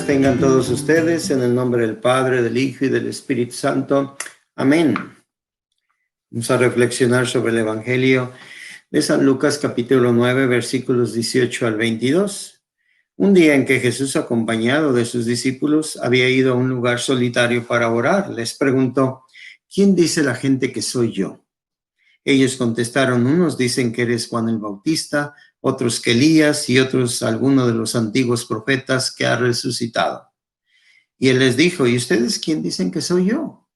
días tengan todos ustedes en el nombre del Padre, del Hijo y del Espíritu Santo. Amén. Vamos a reflexionar sobre el Evangelio de San Lucas capítulo 9, versículos 18 al 22. Un día en que Jesús, acompañado de sus discípulos, había ido a un lugar solitario para orar, les preguntó: ¿quién dice la gente que soy yo? Ellos contestaron: unos dicen que eres Juan el Bautista, otros que Elías y otros alguno de los antiguos profetas que ha resucitado. Y él les dijo: ¿y ustedes quién dicen que soy yo?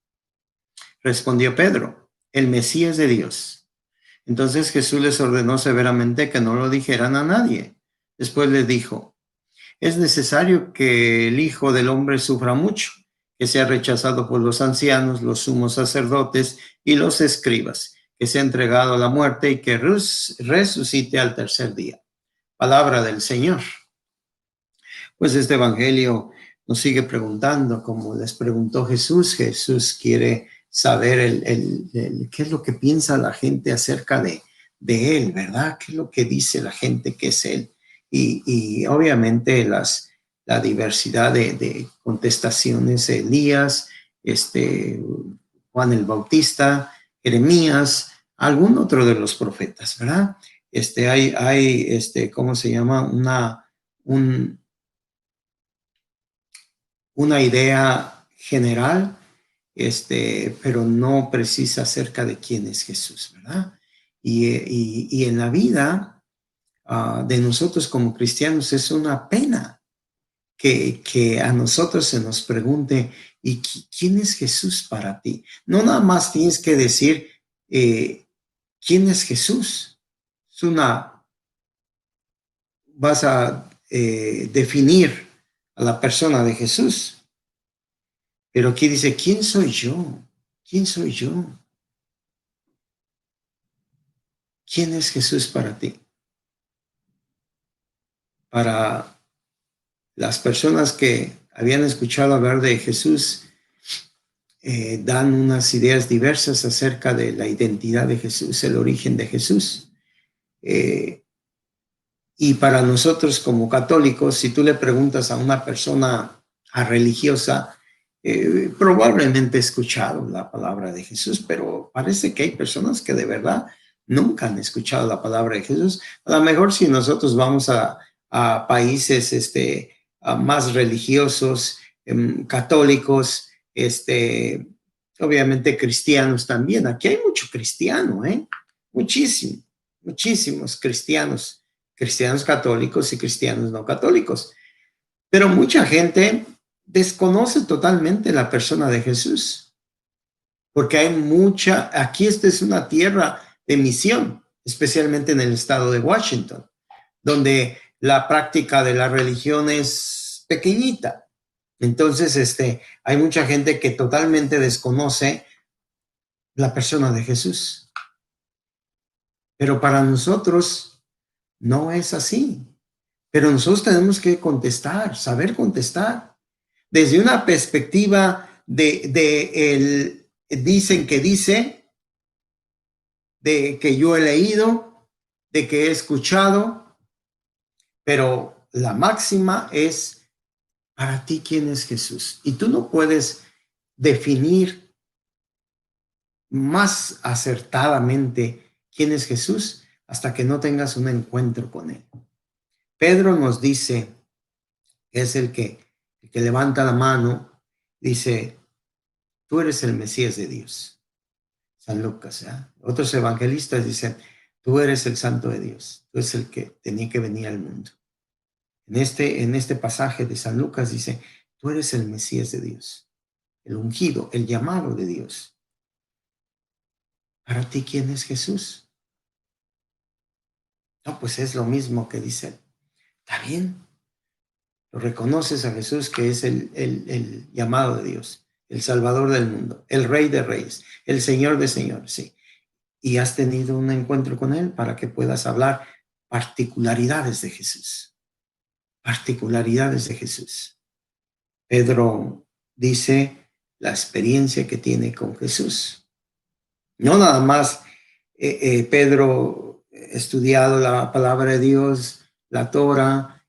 Respondió Pedro: el Mesías de Dios. Entonces Jesús les ordenó severamente que no lo dijeran a nadie. Después les dijo: es necesario que el Hijo del Hombre sufra mucho, que sea rechazado por los ancianos, los sumos sacerdotes y los escribas, que sea entregado a la muerte y que resucite al tercer día. Palabra del Señor. Pues este evangelio nos sigue preguntando, como les preguntó Jesús. Jesús quiere saber qué es lo que piensa la gente acerca de él, ¿verdad? ¿Qué es lo que dice la gente que es él? Y obviamente la diversidad de contestaciones: Elías, Juan el Bautista, Jeremías, algún otro de los profetas, ¿verdad? Hay ¿cómo se llama? Una idea general, pero no precisa acerca de quién es Jesús, ¿verdad? Y en la vida de nosotros como cristianos es una pena que a nosotros se nos pregunte: ¿y quién es Jesús para ti? No nada más tienes que decir quién es Jesús. Vas a definir a la persona de Jesús. Pero aquí dice: ¿quién soy yo? ¿Quién soy yo? ¿Quién es Jesús para ti? Para las personas que habían escuchado hablar de Jesús, dan unas ideas diversas acerca de la identidad de Jesús, el origen de Jesús. Y para nosotros como católicos, si tú le preguntas a una persona religiosa, probablemente ha escuchado la palabra de Jesús, pero parece que hay personas que de verdad nunca han escuchado la palabra de Jesús. A lo mejor si nosotros vamos a países más religiosos, católicos, obviamente cristianos también. Aquí hay mucho cristiano, muchísimos cristianos católicos y cristianos no católicos. Pero mucha gente desconoce totalmente la persona de Jesús, porque aquí esta es una tierra de misión, especialmente en el estado de Washington, donde la práctica de la religión es pequeñita. Entonces, hay mucha gente que totalmente desconoce la persona de Jesús. Pero para nosotros no es así. Pero nosotros tenemos que saber contestar. Desde una perspectiva dicen que dice, de que yo he leído, de que he escuchado, pero la máxima es: para ti, ¿quién es Jesús? Y tú no puedes definir más acertadamente quién es Jesús hasta que no tengas un encuentro con él. Pedro nos dice, es el que levanta la mano, dice: tú eres el Mesías de Dios. San Lucas, ¿eh? Otros evangelistas dicen: tú eres el Santo de Dios, tú eres el que tenía que venir al mundo. En este pasaje de San Lucas dice: tú eres el Mesías de Dios, el ungido, el llamado de Dios. Para ti, ¿quién es Jesús? No, pues es lo mismo que dice. Está bien. Lo reconoces a Jesús, que es el llamado de Dios, el Salvador del mundo, el Rey de Reyes, el Señor de Señores, sí. Y has tenido un encuentro con él para que puedas hablar particularidades de Jesús. Particularidades de Jesús. Pedro dice la experiencia que tiene con Jesús. No nada más Pedro ha estudiado la palabra de Dios, la Torah,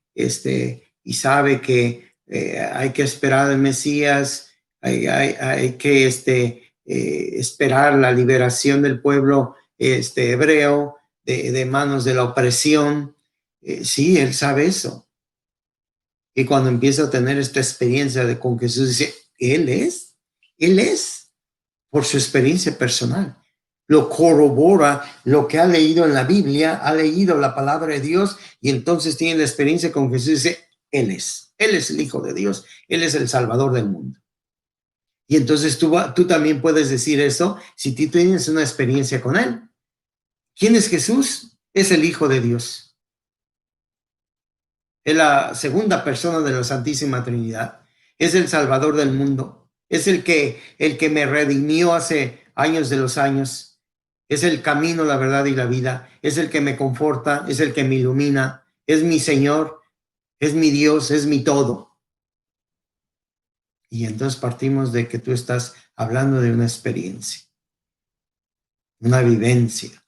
y sabe que hay que esperar al Mesías, hay que esperar la liberación del pueblo hebreo de manos de la opresión. Sí, él sabe eso. Y cuando empieza a tener esta experiencia con Jesús, dice, Él es, por su experiencia personal. Lo corrobora lo que ha leído en la Biblia, ha leído la palabra de Dios y entonces tiene la experiencia con Jesús y dice, Él es el Hijo de Dios, Él es el Salvador del mundo. Y entonces tú también puedes decir eso si tú tienes una experiencia con Él. ¿Quién es Jesús? Es el Hijo de Dios. Es la segunda persona de la Santísima Trinidad. Es el Salvador del mundo. Es el que me redimió hace años de los años. Es el camino, la verdad y la vida. Es el que me conforta, es el que me ilumina. Es mi Señor, es mi Dios, es mi todo. Y entonces partimos de que tú estás hablando de una experiencia, una vivencia.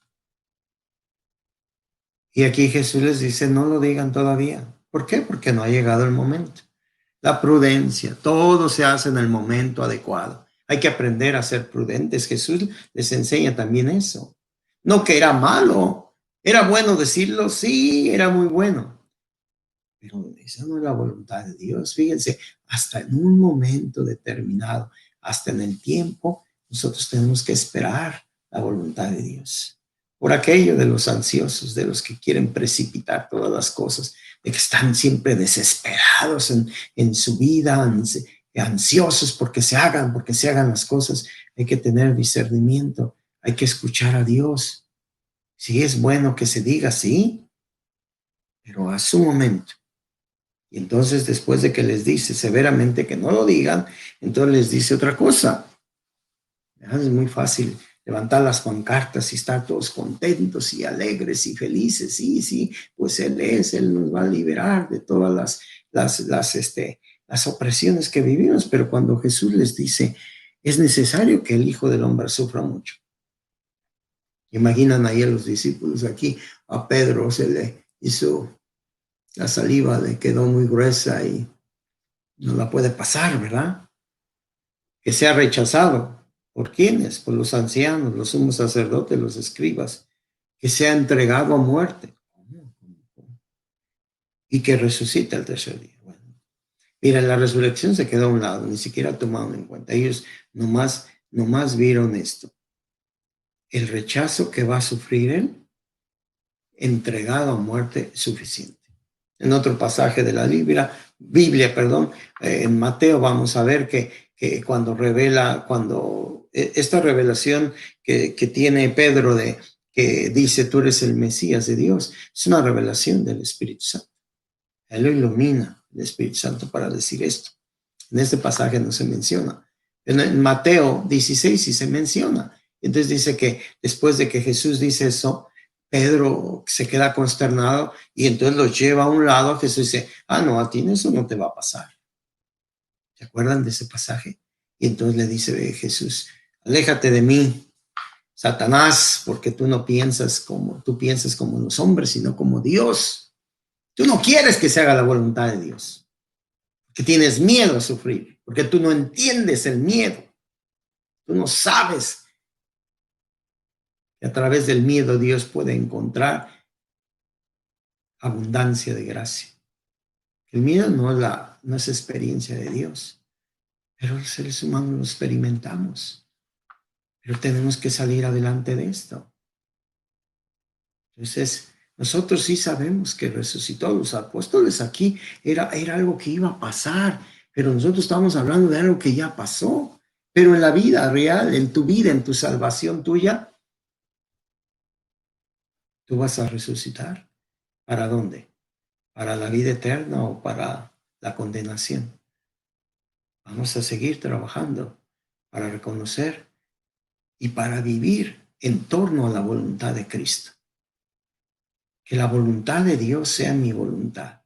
Y aquí Jesús les dice, no lo digan todavía. ¿Por qué? Porque no ha llegado el momento. La prudencia, todo se hace en el momento adecuado. Hay que aprender a ser prudentes. Jesús les enseña también eso. No que era malo, era bueno decirlo, sí, era muy bueno. Pero esa no es la voluntad de Dios. Fíjense, hasta en un momento determinado, hasta en el tiempo, nosotros tenemos que esperar la voluntad de Dios. Por aquello de los ansiosos, de los que quieren precipitar todas las cosas, de que están siempre desesperados en su vida, ansiosos porque se hagan las cosas. Hay que tener discernimiento, hay que escuchar a Dios. Sí es bueno que se diga, sí, pero a su momento. Y entonces después de que les dice severamente que no lo digan, entonces les dice otra cosa. Es muy fácil levantar las pancartas y estar todos contentos y alegres y felices. Sí, pues Él nos va a liberar de todas las opresiones que vivimos. Pero cuando Jesús les dice, es necesario que el Hijo del Hombre sufra mucho. Imaginan ahí a los discípulos aquí, a Pedro se le hizo, la saliva le quedó muy gruesa y no la puede pasar, ¿verdad? Que sea rechazado. ¿Por quiénes? Por los ancianos, los sumos sacerdotes, los escribas. Que sea entregado a muerte. Y que resucite al tercer día. Bueno, mira, la resurrección se quedó a un lado, ni siquiera tomaron en cuenta. Ellos nomás vieron esto. El rechazo que va a sufrir él, entregado a muerte suficiente. En otro pasaje de la Biblia, en Mateo vamos a ver que cuando esta revelación que tiene Pedro que dice tú eres el Mesías de Dios, es una revelación del Espíritu Santo. Él lo ilumina, el Espíritu Santo, para decir esto. En este pasaje no se menciona. En Mateo 16 sí se menciona. Entonces dice que después de que Jesús dice eso, Pedro se queda consternado y entonces lo lleva a un lado. Jesús dice, no, a ti eso no te va a pasar. ¿Se acuerdan de ese pasaje? Y entonces le dice Jesús, aléjate de mí, Satanás, porque tú piensas como los hombres, sino como Dios. Tú no quieres que se haga la voluntad de Dios, porque tienes miedo a sufrir, porque tú no entiendes el miedo. Tú no sabes que a través del miedo Dios puede encontrar abundancia de gracia. El miedo no es experiencia de Dios, pero los seres humanos lo experimentamos. Pero tenemos que salir adelante de esto. Entonces, nosotros sí sabemos que resucitó. Los apóstoles aquí era algo que iba a pasar, pero nosotros estamos hablando de algo que ya pasó. Pero en la vida real, en tu vida, en tu salvación tuya, tú vas a resucitar. ¿Para dónde? ¿Para la vida eterna o para la condenación? Vamos a seguir trabajando para reconocer y para vivir en torno a la voluntad de Cristo. Que la voluntad de Dios sea mi voluntad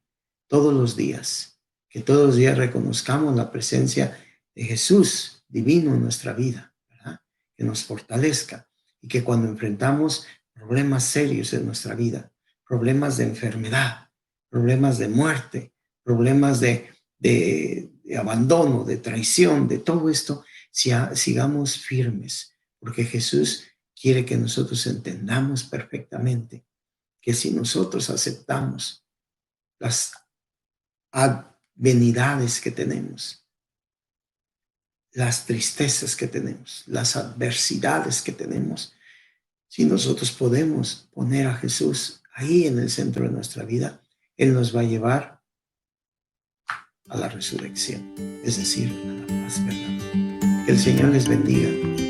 todos los días. Que todos los días reconozcamos la presencia de Jesús divino en nuestra vida, ¿verdad? Que nos fortalezca y que cuando enfrentamos problemas serios en nuestra vida, problemas de enfermedad, problemas de muerte, problemas de de abandono, de traición, de todo esto, sigamos firmes, porque Jesús quiere que nosotros entendamos perfectamente que si nosotros aceptamos las advenidades que tenemos, las tristezas que tenemos, las adversidades que tenemos, si nosotros podemos poner a Jesús ahí en el centro de nuestra vida, Él nos va a llevar a la resurrección, es decir, a la paz verdadera. Que el Señor les bendiga.